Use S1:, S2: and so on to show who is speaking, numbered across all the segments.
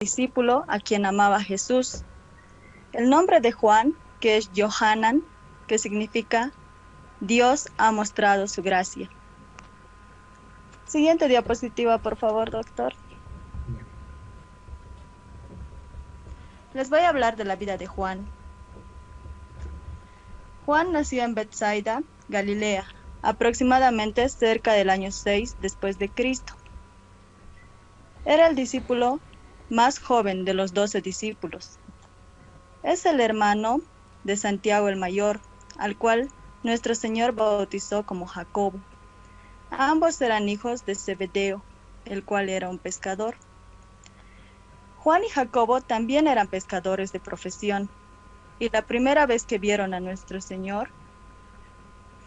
S1: discípulo a quien amaba Jesús. El nombre de Juan, que es Johanan, que significa Dios ha mostrado su gracia. Siguiente diapositiva, por favor, doctor. Les voy a hablar de la vida de Juan. Juan nació en Betsaida, Galilea, aproximadamente cerca del año 6 después de Cristo. Era el discípulo más joven de los 12 discípulos. Es el hermano de Santiago el Mayor, al cual nuestro Señor bautizó como Jacobo. Ambos eran hijos de Zebedeo, el cual era un pescador. Juan y Jacobo también eran pescadores de profesión, y la primera vez que vieron a nuestro Señor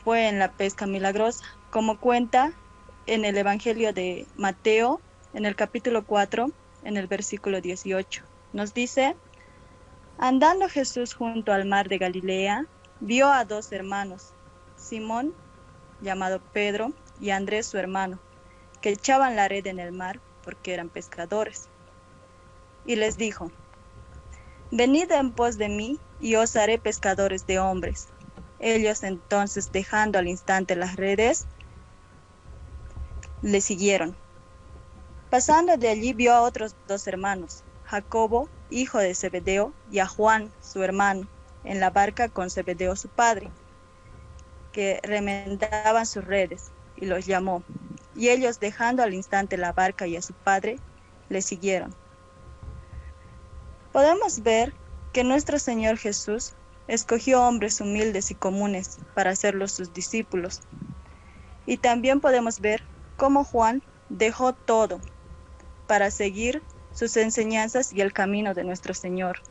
S1: fue en la pesca milagrosa, como cuenta en el Evangelio de Mateo, en el capítulo 4, en el versículo 18. Nos dice: andando Jesús junto al mar de Galilea, vio a dos hermanos, Simón, llamado Pedro, y Andrés su hermano, que echaban la red en el mar porque eran pescadores. Y les dijo: venid en pos de mí, y os haré pescadores de hombres. Ellos entonces, dejando al instante las redes, le siguieron. Pasando de allí vio a otros dos hermanos, Jacobo, hijo de Zebedeo, y a Juan, su hermano, en la barca con Zebedeo su padre, que remendaban sus redes, y los llamó. Y ellos, dejando al instante la barca y a su padre, le siguieron. Podemos ver que nuestro Señor Jesús escogió hombres humildes y comunes para hacerlos sus discípulos. Y también podemos ver cómo Juan dejó todo para seguir sus enseñanzas y el camino de nuestro Señor.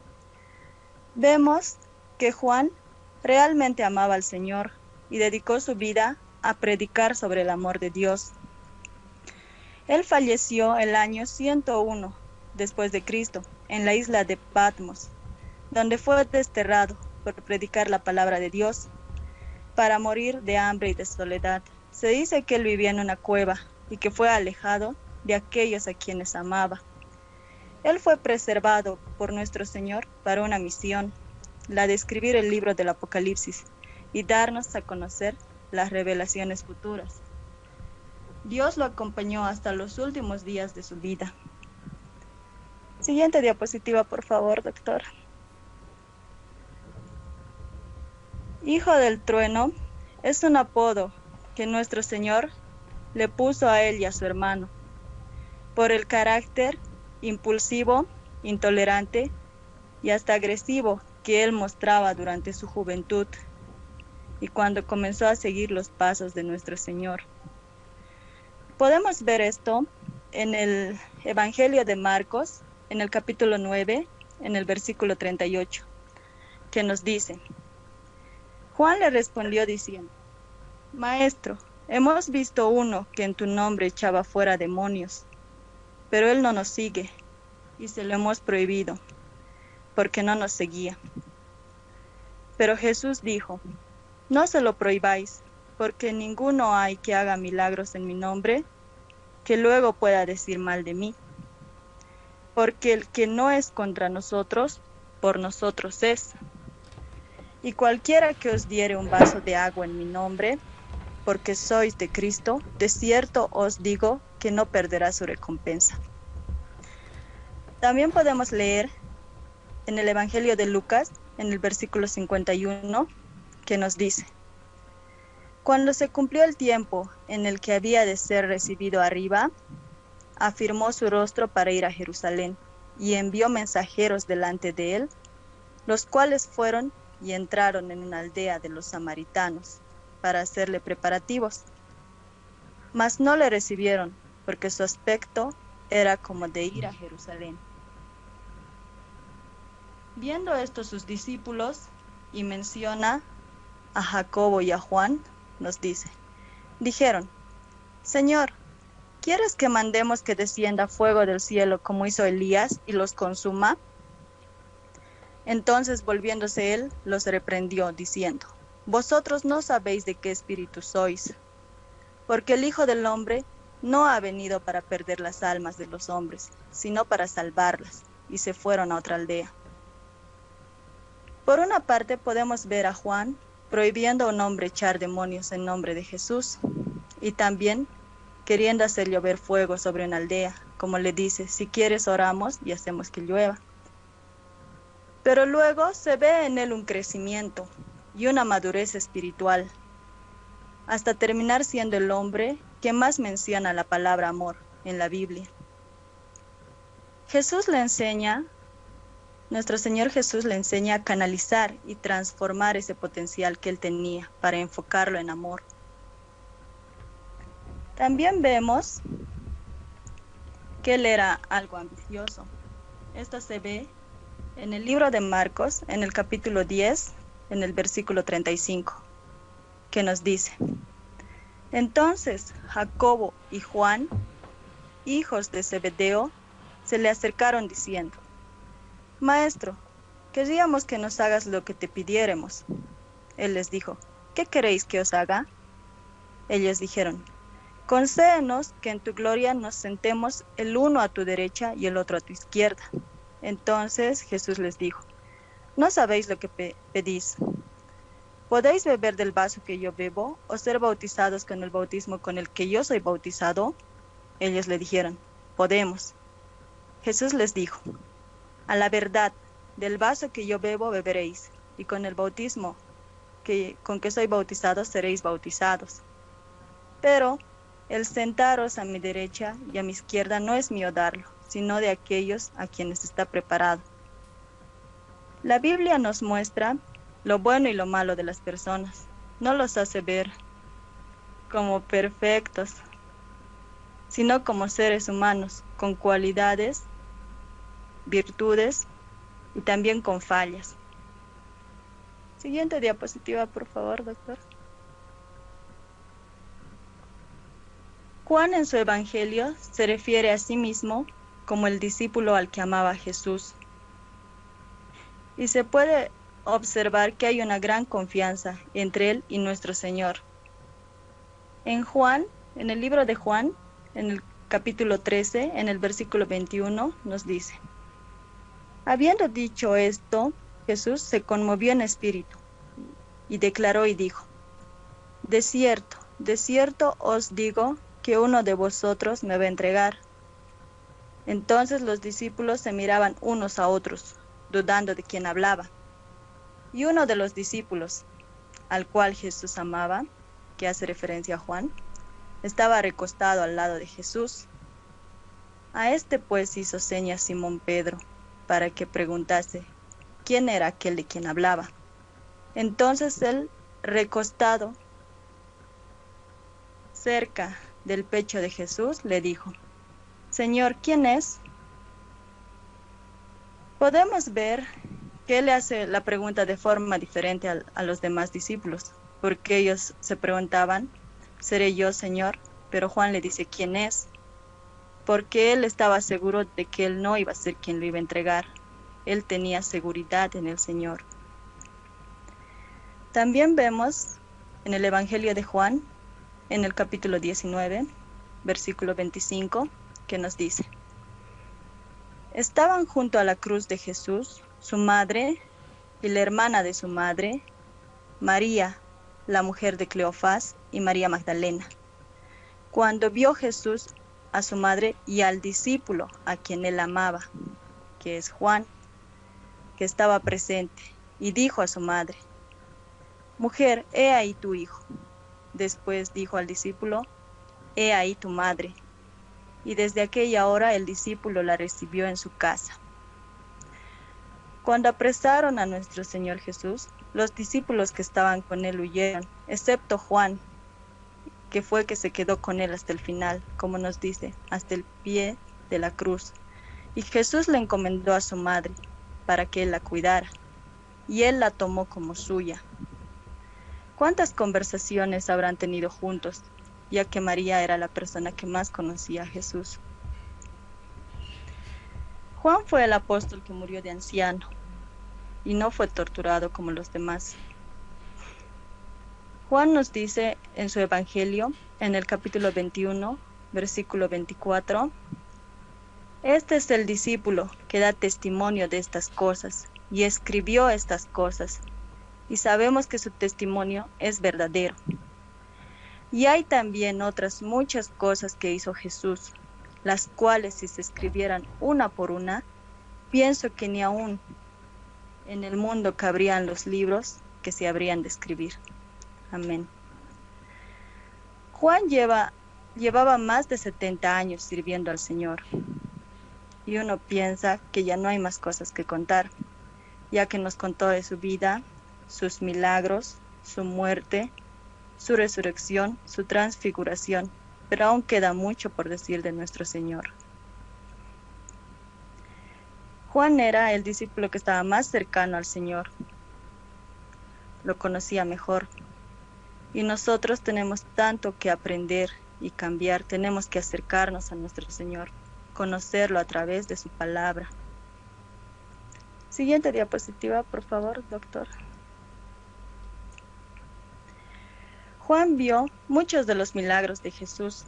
S1: Vemos que Juan realmente amaba al Señor y dedicó su vida a predicar sobre el amor de Dios. Él falleció el año 101 después de Cristo en la isla de Patmos, donde fue desterrado por predicar la palabra de Dios, para morir de hambre y de soledad. Se dice que él vivía en una cueva y que fue alejado de aquellos a quienes amaba. Él fue preservado por nuestro Señor para una misión, la de escribir el libro del Apocalipsis y darnos a conocer las revelaciones futuras. Dios lo acompañó hasta los últimos días de su vida. Siguiente diapositiva, por favor, doctor. Hijo del trueno es un apodo que nuestro Señor le puso a él y a su hermano, por el carácter impulsivo, intolerante y hasta agresivo que él mostraba durante su juventud y cuando comenzó a seguir los pasos de nuestro Señor. Podemos ver esto en el Evangelio de Marcos, en el capítulo 9, en el versículo 38, que nos dice: Juan le respondió diciendo: Maestro, hemos visto uno que en tu nombre echaba fuera demonios, pero él no nos sigue, y se lo hemos prohibido, porque no nos seguía. Pero Jesús dijo: no se lo prohibáis, porque ninguno hay que haga milagros en mi nombre, que luego pueda decir mal de mí. Porque el que no es contra nosotros, por nosotros es. Y cualquiera que os diere un vaso de agua en mi nombre, porque sois de Cristo, de cierto os digo que no perderá su recompensa. También podemos leer en el Evangelio de Lucas, en el versículo 51, que nos dice: cuando se cumplió el tiempo en el que había de ser recibido arriba, afirmó su rostro para ir a Jerusalén, y envió mensajeros delante de él, los cuales fueron y entraron en una aldea de los samaritanos, para hacerle preparativos. Mas no le recibieron, porque su aspecto era como de ir a Jerusalén. Viendo esto sus discípulos, y menciona a Jacobo y a Juan, nos dice: dijeron: Señor, ¿quieres que mandemos que descienda fuego del cielo como hizo Elías y los consuma? Entonces, volviéndose él, los reprendió, diciendo: vosotros no sabéis de qué espíritu sois, porque el Hijo del Hombre no ha venido para perder las almas de los hombres, sino para salvarlas. y se fueron a otra aldea. Por una parte podemos ver a Juan prohibiendo a un hombre echar demonios en nombre de Jesús y también queriendo hacer llover fuego sobre una aldea, como le dice, si quieres oramos y hacemos que llueva. Pero luego se ve en él un crecimiento y una madurez espiritual, hasta terminar siendo el hombre que más menciona la palabra amor en la Biblia. Nuestro Señor Jesús le enseña a canalizar y transformar ese potencial que él tenía para enfocarlo en amor. También vemos que él era algo ambicioso. Esto se ve en el libro de Marcos, en el capítulo 10, en el versículo 35, que nos dice: Entonces Jacobo y Juan, hijos de Zebedeo, se le acercaron diciendo: Maestro, queríamos que nos hagas lo que te pidiéremos. Él les dijo: ¿Qué queréis que os haga? Ellos dijeron: Concédenos que en tu gloria nos sentemos el uno a tu derecha y el otro a tu izquierda. Entonces Jesús les dijo: No sabéis lo que pedís. ¿Podéis beber del vaso que yo bebo o ser bautizados con el bautismo con el que yo soy bautizado? Ellos le dijeron: Podemos. Jesús les dijo: A la verdad, del vaso que yo bebo beberéis, y con el bautismo con que soy bautizado seréis bautizados. Pero el sentaros a mi derecha y a mi izquierda no es mío darlo, sino de aquellos a quienes está preparado. La Biblia nos muestra lo bueno y lo malo de las personas. No los hace ver como perfectos, sino como seres humanos, con cualidades, virtudes y también con fallas. Siguiente diapositiva, por favor, doctor. Juan en su evangelio se refiere a sí mismo como el discípulo al que amaba a Jesús. Y se puede observar que hay una gran confianza entre él y nuestro Señor. En el libro de Juan, en el capítulo 13, en el versículo 21, nos dice: Habiendo dicho esto, Jesús se conmovió en espíritu y declaró y dijo: de cierto os digo que uno de vosotros me va a entregar. Entonces los discípulos se miraban unos a otros, dudando de quién hablaba. Y uno de los discípulos, al cual Jesús amaba, que hace referencia a Juan, estaba recostado al lado de Jesús. A este pues hizo señas Simón Pedro, para que preguntase quién era aquel de quien hablaba. Entonces él, recostado cerca del pecho de Jesús, le dijo: Señor, ¿quién es? Podemos ver que él le hace la pregunta de forma diferente a los demás discípulos, porque ellos se preguntaban: ¿seré yo, Señor? Pero Juan le dice: ¿quién es? Porque él estaba seguro de que él no iba a ser quien lo iba a entregar. Él tenía seguridad en el Señor. También vemos en el Evangelio de Juan, en el capítulo 19, versículo 25, que nos dice: Estaban junto a la cruz de Jesús, su madre y la hermana de su madre, María, la mujer de Cleofás, y María Magdalena. Cuando vio Jesús a su madre y al discípulo a quien él amaba, que es Juan, que estaba presente, y dijo a su madre: Mujer, he ahí tu hijo. Después dijo al discípulo: He ahí tu madre. Y desde aquella hora el discípulo la recibió en su casa. Cuando apresaron a nuestro Señor Jesús, los discípulos que estaban con él huyeron, excepto Juan, que fue que se quedó con él hasta el final, como nos dice, hasta el pie de la cruz. Y Jesús le encomendó a su madre para que él la cuidara, y él la tomó como suya. ¿Cuántas conversaciones habrán tenido juntos, ya que María era la persona que más conocía a Jesús? Juan fue el apóstol que murió de anciano y no fue torturado como los demás. Juan nos dice en su evangelio, en el capítulo 21, versículo 24, Este es el discípulo que da testimonio de estas cosas y escribió estas cosas, y sabemos que su testimonio es verdadero. Y hay también otras muchas cosas que hizo Jesús, las cuales si se escribieran una por una, pienso que ni aún en el mundo cabrían los libros que se habrían de escribir. Amén. Juan llevaba más de 70 años sirviendo al Señor, y uno piensa que ya no hay más cosas que contar, ya que nos contó de su vida, sus milagros, su muerte, su resurrección, su transfiguración, pero aún queda mucho por decir de nuestro Señor. Juan era el discípulo que estaba más cercano al Señor, lo conocía mejor, y nosotros tenemos tanto que aprender y cambiar, tenemos que acercarnos a nuestro Señor, conocerlo a través de su palabra. Siguiente diapositiva, por favor, doctor. Juan vio muchos de los milagros de Jesús,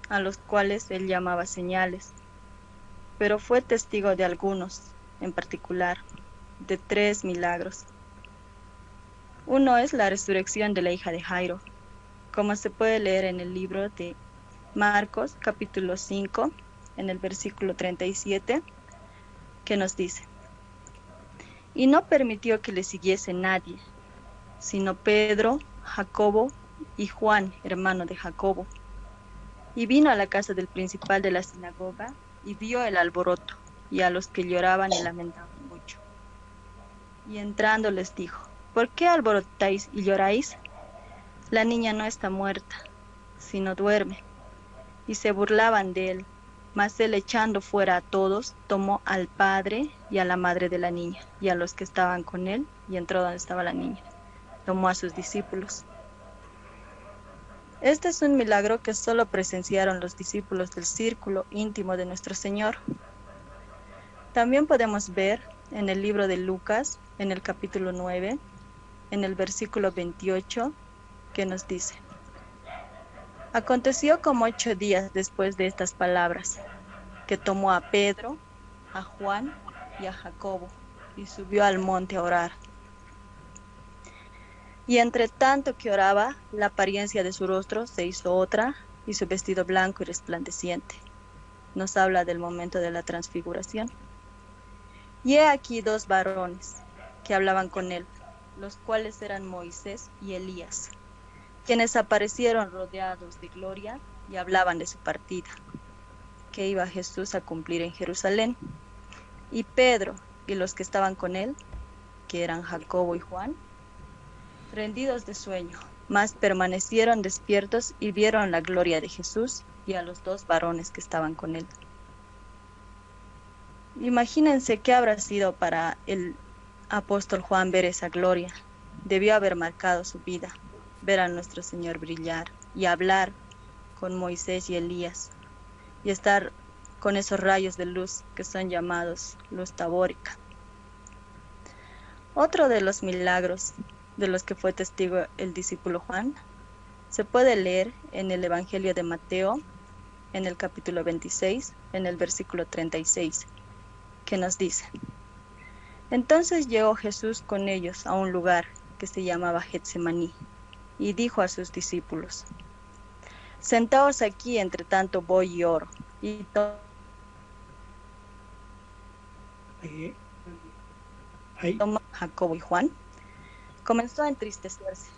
S1: a los cuales él llamaba señales, pero fue testigo de algunos, en particular, de 3 milagros. Uno es la resurrección de la hija de Jairo, como se puede leer en el libro de Marcos, capítulo 5, en el versículo 37, que nos dice: y no permitió que le siguiese nadie, sino Pedro, Jacobo y Juan, hermano de Jacobo. Y vino a la casa del principal de la sinagoga, y vio el alboroto, y a los que lloraban y lamentaban mucho. Y entrando les dijo: ¿por qué alborotáis y lloráis? La niña no está muerta, sino duerme. Y se burlaban de él. Mas él, echando fuera a todos, tomó al padre y a la madre de la niña, y a los que estaban con él, y entró donde estaba la niña. Tomó a sus discípulos. Este es un milagro que solo presenciaron los discípulos del círculo íntimo de nuestro Señor. También podemos ver en el libro de Lucas, en el capítulo 9, en el versículo 28, que nos dice: aconteció como 8 días después de estas palabras, que tomó a Pedro, a Juan y a Jacobo, y subió al monte a orar. Y entre tanto que oraba, la apariencia de su rostro se hizo otra, y su vestido blanco y resplandeciente. Nos habla del momento de la transfiguración. Y he aquí 2 varones que hablaban con él, los cuales eran Moisés y Elías, quienes aparecieron rodeados de gloria y hablaban de su partida, que iba Jesús a cumplir en Jerusalén. Y Pedro y los que estaban con él, que eran Jacobo y Juan, rendidos de sueño, mas permanecieron despiertos y vieron la gloria de Jesús y a los 2 varones que estaban con él. Imagínense qué habrá sido para el apóstol Juan ver esa gloria. Debió haber marcado su vida, ver a nuestro Señor brillar y hablar con Moisés y Elías, y estar con esos rayos de luz que son llamados luz tabórica. Otro de los milagros de los que fue testigo el discípulo Juan se puede leer en el Evangelio de Mateo, en el capítulo 26, en el versículo 36, que nos dice: entonces llegó Jesús con ellos a un lugar que se llamaba Getsemaní, y dijo a sus discípulos: sentaos aquí, entre tanto voy y oro. Y tomó Jacobo y Juan, comenzó a entristecerse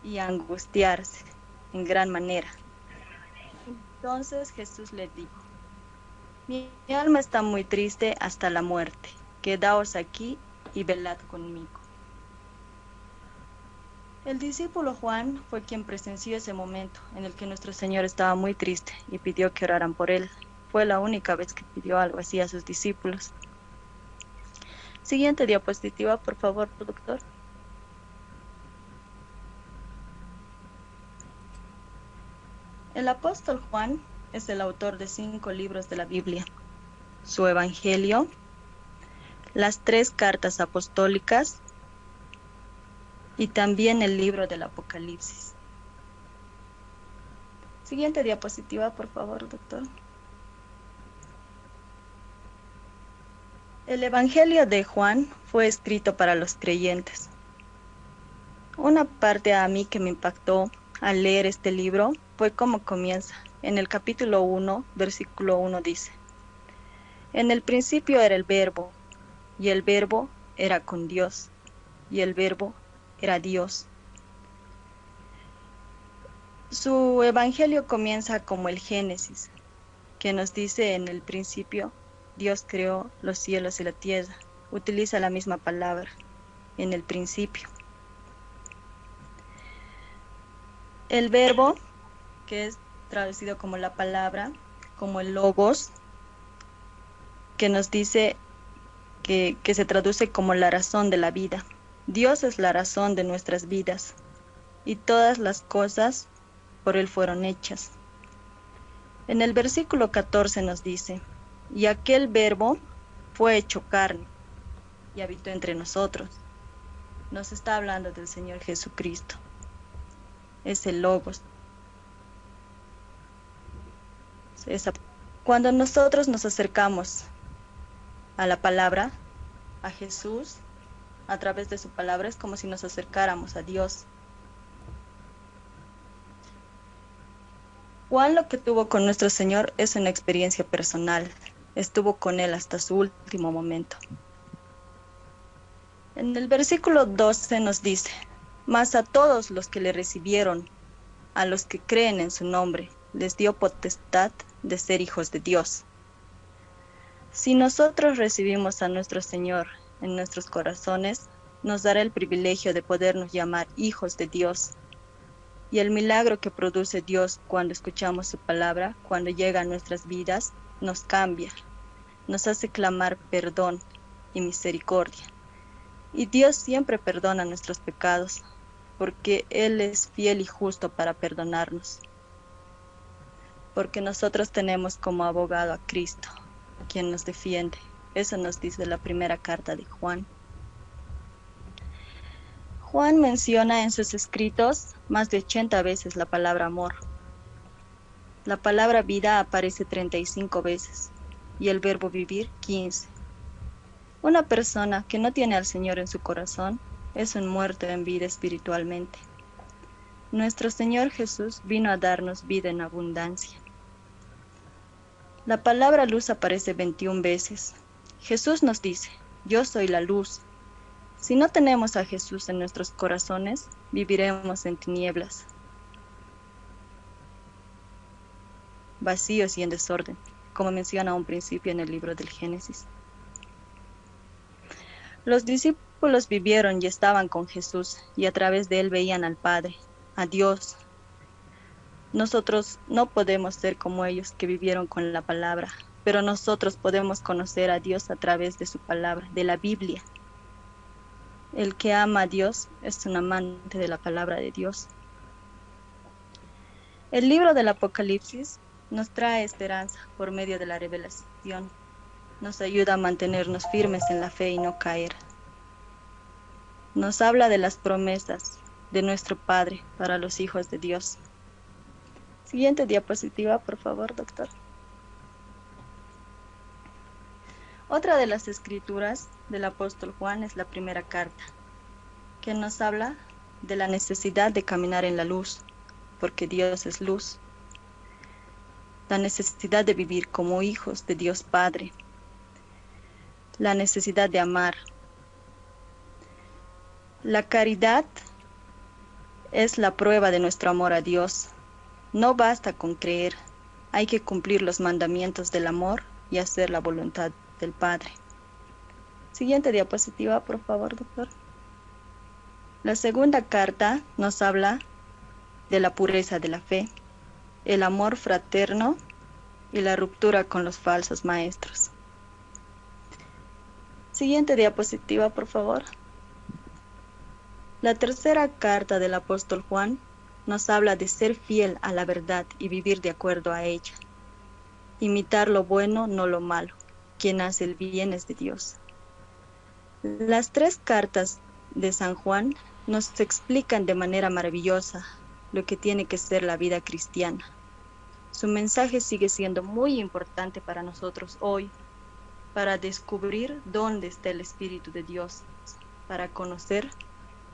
S1: y a angustiarse en gran manera. Entonces Jesús le dijo: mi alma está muy triste hasta la muerte, quedaos aquí y velad conmigo. El discípulo Juan fue quien presenció ese momento en el que nuestro Señor estaba muy triste y pidió que oraran por él. Fue la única vez que pidió algo así a sus discípulos. Siguiente diapositiva, por favor, doctor. El apóstol Juan es el autor de 5 libros de la Biblia: su Evangelio, las 3 cartas apostólicas y también el libro del Apocalipsis. Siguiente diapositiva, por favor, doctor. El Evangelio de Juan fue escrito para los creyentes. Una parte a mí que me impactó al leer este libro fue cómo comienza. En el capítulo 1, versículo 1 dice: En el principio era el Verbo, y el Verbo era con Dios, y el Verbo era Dios. Su evangelio comienza como el Génesis, que nos dice: en el principio Dios creó los cielos y la tierra. Utiliza la misma palabra, en el principio. El verbo, que es traducido como la palabra, como el logos, que nos dice que se traduce como la razón de la vida. Dios es la razón de nuestras vidas, y todas las cosas por Él fueron hechas. En el versículo 14 nos dice: y aquel verbo fue hecho carne y habitó entre nosotros. Nos está hablando del Señor Jesucristo. Es el Logos. Cuando nosotros nos acercamos a la palabra, a Jesús, a través de su palabra, es como si nos acercáramos a Dios. Juan lo que tuvo con nuestro Señor es una experiencia personal. Estuvo con Él hasta su último momento. En el versículo 12 nos dice: mas a todos los que le recibieron, a los que creen en su nombre, les dio potestad de ser hijos de Dios. Si nosotros recibimos a nuestro Señor en nuestros corazones, nos dará el privilegio de podernos llamar hijos de Dios. Y el milagro que produce Dios cuando escuchamos su palabra, cuando llega a nuestras vidas, nos cambia, nos hace clamar perdón y misericordia. Y Dios siempre perdona nuestros pecados, porque Él es fiel y justo para perdonarnos. Porque nosotros tenemos como abogado a Cristo, quien nos defiende. Eso nos dice la primera carta de Juan. Juan menciona en sus escritos más de 80 veces la palabra amor. La palabra vida aparece 35 veces y el verbo vivir 15. Una persona que no tiene al Señor en su corazón es un muerto en vida espiritualmente. Nuestro Señor Jesús vino a darnos vida en abundancia. La palabra luz aparece 21 veces. Jesús nos dice: yo soy la luz. Si no tenemos a Jesús en nuestros corazones, viviremos en tinieblas, vacíos y en desorden, como menciona a un principio en el libro del Génesis. Los discípulos vivieron y estaban con Jesús, y a través de Él veían al Padre, a Dios. Nosotros no podemos ser como ellos que vivieron con la palabra, pero nosotros podemos conocer a Dios a través de su palabra, de la Biblia. El que ama a Dios es un amante de la palabra de Dios. El libro del Apocalipsis nos trae esperanza por medio de la revelación. Nos ayuda a mantenernos firmes en la fe y no caer. Nos habla de las promesas de nuestro Padre para los hijos de Dios. Siguiente diapositiva, por favor, doctor. Otra de las escrituras del apóstol Juan es la primera carta, que nos habla de la necesidad de caminar en la luz, porque Dios es luz. La necesidad de vivir como hijos de Dios Padre. La necesidad de amar. La caridad es la prueba de nuestro amor a Dios. No basta con creer, hay que cumplir los mandamientos del amor y hacer la voluntad del Padre. Siguiente diapositiva, por favor, doctor. La segunda carta nos habla de la pureza de la fe, el amor fraterno y la ruptura con los falsos maestros. Siguiente diapositiva, por favor. La tercera carta del apóstol Juan nos habla de ser fiel a la verdad y vivir de acuerdo a ella. Imitar lo bueno, no lo malo. Quien hace el bien es de Dios. Las tres cartas de San Juan nos explican de manera maravillosa lo que tiene que ser la vida cristiana. Su mensaje sigue siendo muy importante para nosotros hoy, para descubrir dónde está el Espíritu de Dios, para conocer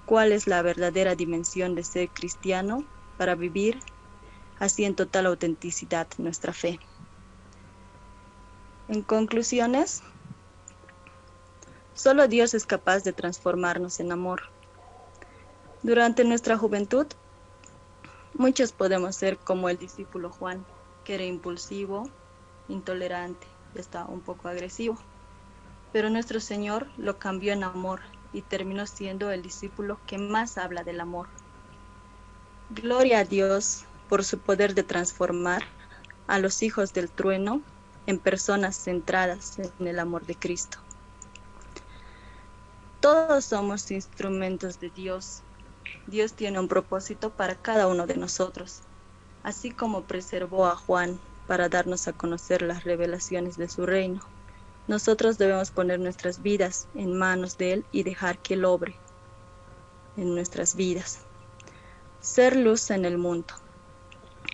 S1: cuál es la verdadera dimensión de ser cristiano, para vivir así en total autenticidad nuestra fe. En conclusiones, solo Dios es capaz de transformarnos en amor. Durante nuestra juventud, muchos podemos ser como el discípulo Juan, que era impulsivo, intolerante y hasta un poco agresivo. Pero nuestro Señor lo cambió en amor y terminó siendo el discípulo que más habla del amor. Gloria a Dios por su poder de transformar a los hijos del trueno en personas centradas en el amor de Cristo. Todos somos instrumentos de Dios. Dios tiene un propósito para cada uno de nosotros, así como preservó a Juan para darnos a conocer las revelaciones de su reino. Nosotros debemos poner nuestras vidas en manos de Él y dejar que Él obre en nuestras vidas. Ser luz en el mundo.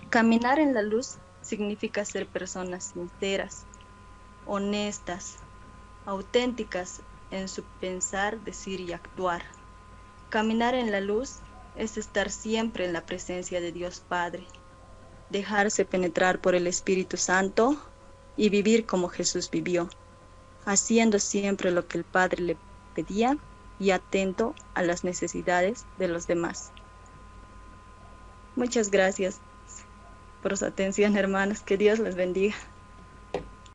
S1: Caminar en la luz significa ser personas sinceras, honestas, auténticas en su pensar, decir y actuar. Caminar en la luz es estar siempre en la presencia de Dios Padre, dejarse penetrar por el Espíritu Santo y vivir como Jesús vivió, haciendo siempre lo que el Padre le pedía y atento a las necesidades de los demás. Muchas gracias por su atención, hermanos. Que Dios les bendiga.